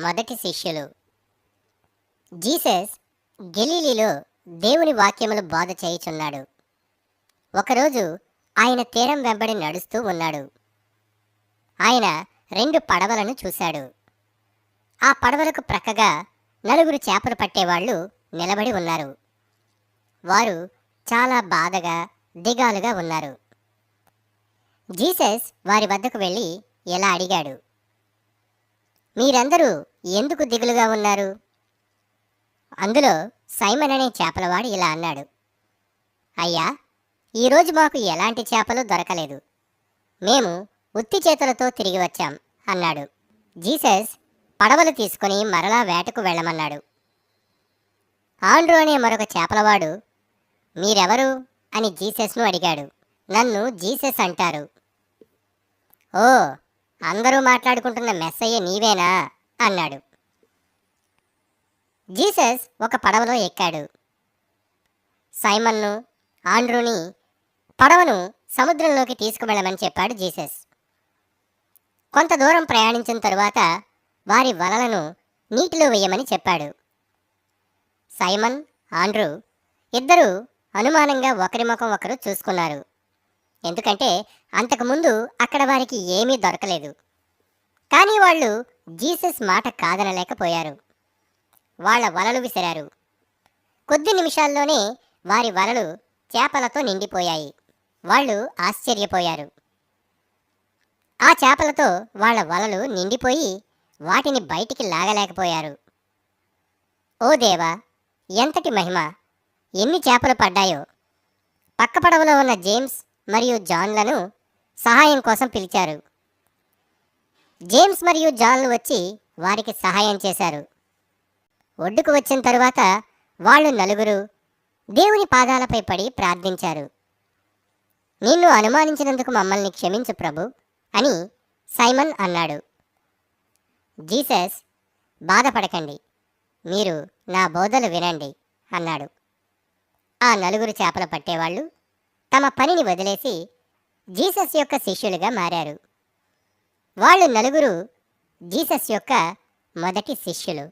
మొదటి శిష్యులు. జీసస్ గలిలీలో దేవుని వాక్యములు బోధ చేయుచున్నాడు. ఒకరోజు ఆయన తీరం వెంబడి నడుస్తూ ఉన్నాడు. ఆయన 2 పడవలను చూశాడు. ఆ పడవలకు ప్రక్కగా 4 చేపలు పట్టేవాళ్ళు నిలబడి ఉన్నారు. వారు చాలా బాధగా దిగాలుగా ఉన్నారు. జీసస్ వారి వద్దకు వెళ్ళి ఇలా అడిగాడు, మీరందరూ ఎందుకు దిగులుగా ఉన్నారు? అందులో సైమన్ అనే చేపలవాడు ఇలా అన్నాడు, అయ్యా, ఈరోజు మాకు ఎలాంటి చేపలు దొరకలేదు. మేము ఉత్తి చేతులతో తిరిగి వచ్చాం అన్నాడు. జీసస్ పడవలు తీసుకుని మరలా వేటకు వెళ్ళమన్నాడు. ఆండ్రూ అనే మరొక చేపలవాడు, మీరెవరు అని జీసస్ను అడిగాడు. నన్ను జీసస్ అంటారు. ఓ, అందరూ మాట్లాడుకుంటున్న మెస్సయ్య నీవేనా అన్నాడు. జీసస్ ఒక పడవలో ఎక్కాడు. సైమన్ను, ఆండ్రూని పడవను సముద్రంలోకి తీసుకువెళ్ళమని చెప్పాడు జీసస్. కొంత దూరం ప్రయాణించిన తరువాత వారి వలలను నీటిలో వేయమని చెప్పాడు. సైమన్, ఆండ్రూ ఇద్దరూ అనుమానంగా ఒకరి ముఖం ఒకరు చూసుకున్నారు. ఎందుకంటే అంతకుముందు అక్కడ వారికి ఏమీ దొరకలేదు. కానీ వాళ్ళు జీసస్ మాట కాదనలేకపోయారు. వాళ్ళ వలలు విసిరారు. కొద్ది నిమిషాల్లోనే వారి వలలు చేపలతో నిండిపోయాయి. వాళ్ళు ఆశ్చర్యపోయారు. ఆ చేపలతో వాళ్ళ వలలు నిండిపోయి వాటిని బయటికి లాగలేకపోయారు. ఓ దేవా, ఎంతటి మహిమ! ఎన్ని చేపలు పడ్డాయో! పక్క పడవలో ఉన్న జేమ్స్ మరియు జాన్లను సహాయం కోసం పిలిచారు. జేమ్స్ మరియు జాన్లు వచ్చి వారికి సహాయం చేశారు. ఒడ్డుకు వచ్చిన తరువాత వాళ్ళు 4 దేవుని పాదాలపై పడి ప్రార్థించారు. నిన్ను అనుమానించినందుకు మమ్మల్ని క్షమించు ప్రభు అని సైమన్ అన్నాడు. జీసస్, బాధపడకండి, మీరు నా బోధలు వినండి అన్నాడు. ఆ 4 చేపలు పట్టేవాళ్ళు తమ పనిని వదిలేసి జీసస్ యొక్క శిష్యులుగా మారారు. వాళ్ళు 4 జీసస్ యొక్క మొదటి శిష్యులు.